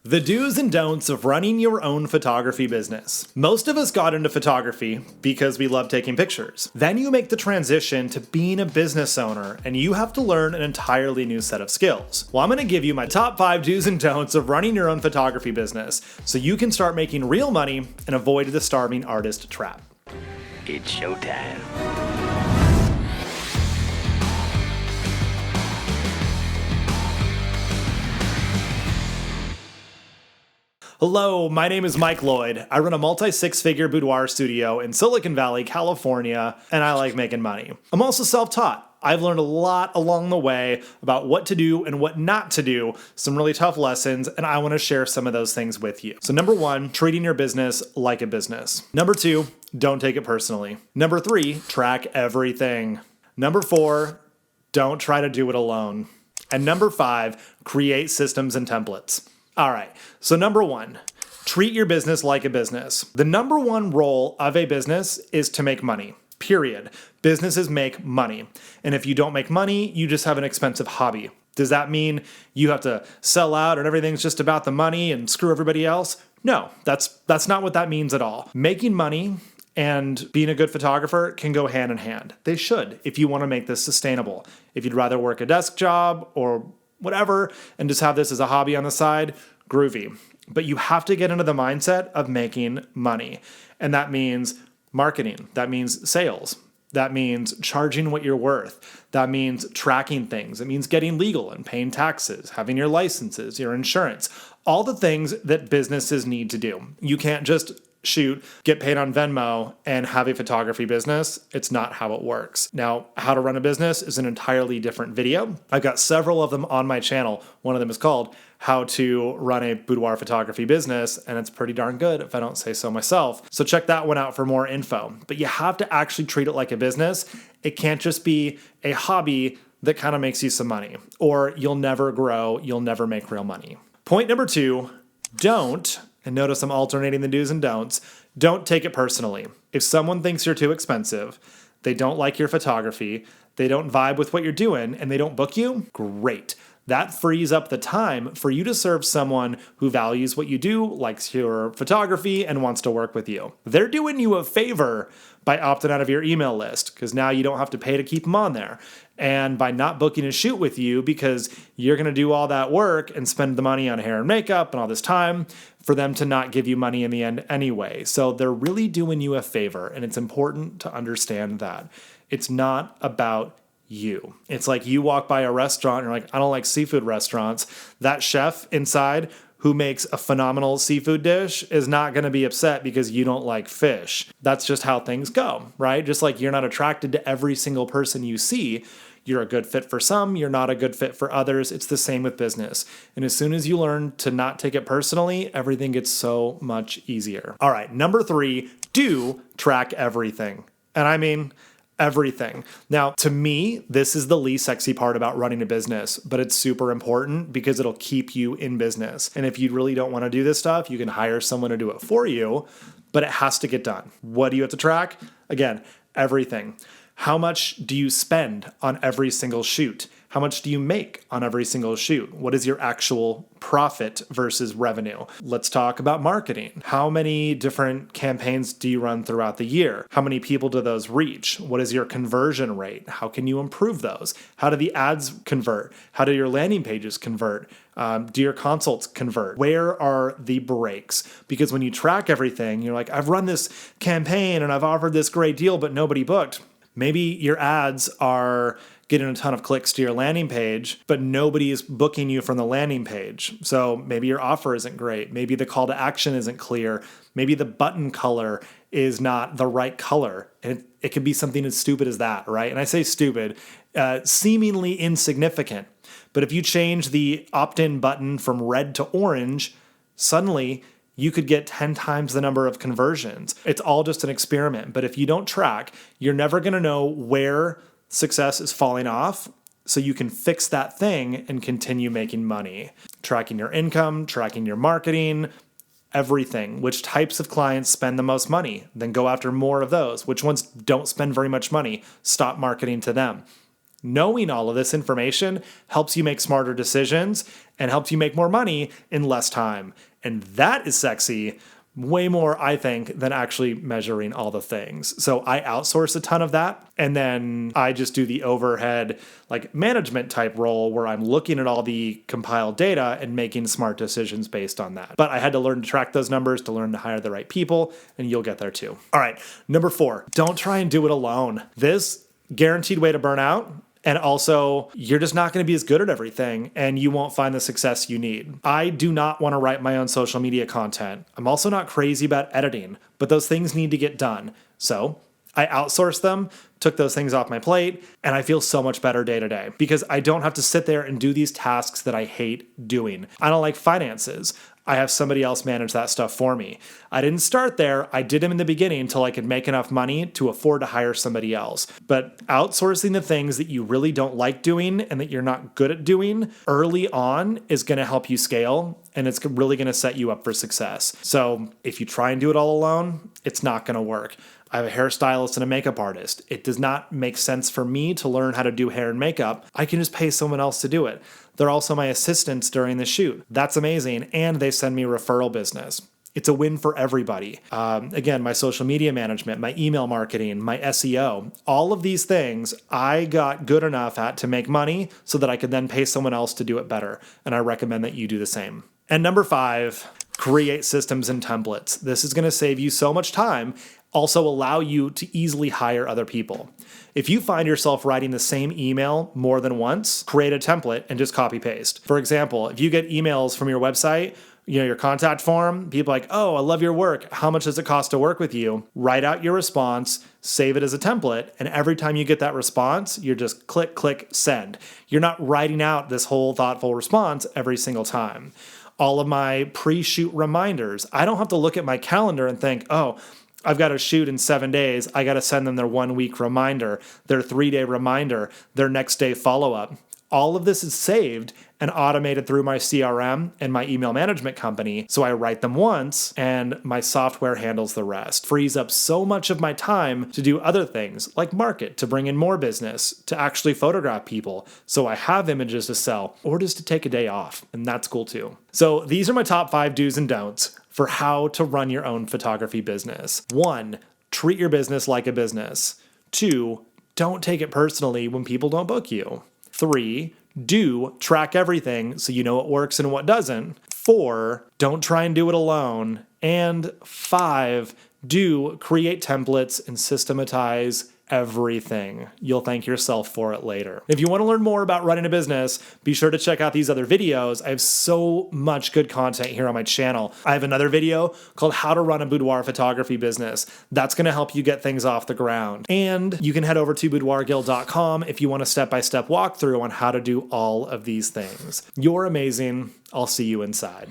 The do's and don'ts of running your own photography business. Most of us got into photography because we love taking pictures. Then you make the transition to being a business owner and you have to learn an entirely new set of skills. Well, I'm going to give you my top 5 do's and don'ts of running your own photography business so you can start making real money and avoid the starving artist trap. It's showtime. Hello, my name is Mike Lloyd. I run a multi-six-figure boudoir studio in Silicon Valley, California, and I like making money. I'm also self-taught. I've learned a lot along the way about what to do and what not to do, some really tough lessons, and I want to share some of those things with you. So number 1, treating your business like a business. Number 2, don't take it personally. Number 3, track everything. Number 4, don't try to do it alone. And number 5, create systems and templates. All right, so number 1, treat your business like a business. The number 1 role of a business is to make money, period. Businesses make money. And if you don't make money, you just have an expensive hobby. Does that mean you have to sell out and everything's just about the money and screw everybody else? No, that's not what that means at all. Making money and being a good photographer can go hand in hand. They should, if you want to make this sustainable. If you'd rather work a desk job or whatever, and just have this as a hobby on the side, groovy. But you have to get into the mindset of making money. And that means marketing. That means sales. That means charging what you're worth. That means tracking things. It means getting legal and paying taxes, having your licenses, your insurance, all the things that businesses need to do. You can't just shoot, get paid on Venmo, and have a photography business. It's not how it works. Now, how to run a business is an entirely different video. I've got several of them on my channel. One of them is called How to Run a Boudoir Photography Business, and it's pretty darn good if I don't say so myself. So check that one out for more info. But you have to actually treat it like a business. It can't just be a hobby that kind of makes you some money, or you'll never grow, you'll never make real money. Point number 2, don't, and notice I'm alternating the do's and don'ts, don't take it personally. If someone thinks you're too expensive, they don't like your photography, they don't vibe with what you're doing, and they don't book you, great. That frees up the time for you to serve someone who values what you do, likes your photography, and wants to work with you. They're doing you a favor by opting out of your email list, because now you don't have to pay to keep them on there. And by not booking a shoot with you, because you're going to do all that work and spend the money on hair and makeup and all this time for them to not give you money in the end anyway. So they're really doing you a favor, and it's important to understand that. It's not about you. It's like you walk by a restaurant and you're like, I don't like seafood restaurants. That chef inside who makes a phenomenal seafood dish is not going to be upset because you don't like fish. That's just how things go, right? Just like you're not attracted to every single person you see. You're a good fit for some, you're not a good fit for others. It's the same with business. And as soon as you learn to not take it personally, everything gets so much easier. All right, number 3, do track everything. And I mean everything. Now, to me, this is the least sexy part about running a business, but it's super important because it'll keep you in business. And if you really don't want to do this stuff, you can hire someone to do it for you, but it has to get done. What do you have to track? Again, everything. How much do you spend on every single shoot? How much do you make on every single shoot? What is your actual profit versus revenue? Let's talk about marketing. How many different campaigns do you run throughout the year? How many people do those reach? What is your conversion rate? How can you improve those? How do the ads convert? How do your landing pages convert? Do your consults convert? Where are the breaks? Because when you track everything, you're like, I've run this campaign and I've offered this great deal, but nobody booked. Maybe your ads are getting a ton of clicks to your landing page, but nobody is booking you from the landing page. So maybe your offer isn't great. Maybe the call to action isn't clear. Maybe the button color is not the right color. And it could be something as stupid as that, right? And I say stupid, seemingly insignificant. But if you change the opt-in button from red to orange, suddenly you could get 10 times the number of conversions. It's all just an experiment. But if you don't track, you're never going to know where success is falling off, so you can fix that thing and continue making money. Tracking your income, tracking your marketing, everything. Which types of clients spend the most money? Then go after more of those. Which ones don't spend very much money? Stop marketing to them. knowing all of this information helps you make smarter decisions and helps you make more money in less time. And that is sexy. Way more, I think, than actually measuring all the things. So I outsource a ton of that. And then I just do the overhead, like management type role where I'm looking at all the compiled data and making smart decisions based on that. But I had to learn to track those numbers to learn to hire the right people, and you'll get there too. All right, number 4, don't try and do it alone. This guaranteed way to burn out. And also, you're just not going to be as good at everything and you won't find the success you need. I do not want to write my own social media content. I'm also not crazy about editing, but those things need to get done. So I outsourced them, took those things off my plate, and I feel so much better day to day because I don't have to sit there and do these tasks that I hate doing. I don't like finances. I have somebody else manage that stuff for me. I didn't start there. I did them in the beginning until I could make enough money to afford to hire somebody else. But outsourcing the things that you really don't like doing and that you're not good at doing early on is going to help you scale, and it's really going to set you up for success. So if you try and do it all alone, it's not going to work. I have a hairstylist and a makeup artist. It does not make sense for me to learn how to do hair and makeup. I can just pay someone else to do it. They're also my assistants during the shoot. That's amazing. And they send me referral business. It's a win for everybody. Again, my social media management, my email marketing, my SEO, all of these things I got good enough at to make money so that I could then pay someone else to do it better. And I recommend that you do the same. And number 5, create systems and templates. This is going to save you so much time, also allow you to easily hire other people. If you find yourself writing the same email more than once, create a template and just copy paste. For example, if you get emails from your website, your contact form, people are like, oh, I love your work. How much does it cost to work with you? Write out your response, save it as a template, and every time you get that response, you're just click, click, send. You're not writing out this whole thoughtful response every single time. All of my pre-shoot reminders, I don't have to look at my calendar and think, oh, I've got to shoot in 7 days. I got to send them their 1 week reminder, their 3-day reminder, their next day follow-up. All of this is saved and automated through my CRM and my email management company. So I write them once and my software handles the rest. Frees up so much of my time to do other things like market, to bring in more business, to actually photograph people. So I have images to sell or just to take a day off. And that's cool too. So these are my top 5 do's and don'ts for how to run your own photography business. 1, treat your business like a business. 2, don't take it personally when people don't book you. 3, do track everything so you know what works and what doesn't. 4, don't try and do it alone. And 5, do create templates and systematize everything. You'll thank yourself for it later. If you want to learn more about running a business, be sure to check out these other videos. I have so much good content here on my channel. I have another video called How to Run a Boudoir Photography Business. That's going to help you get things off the ground. And you can head over to boudoirguild.com if you want a step-by-step walkthrough on how to do all of these things. You're amazing. I'll see you inside.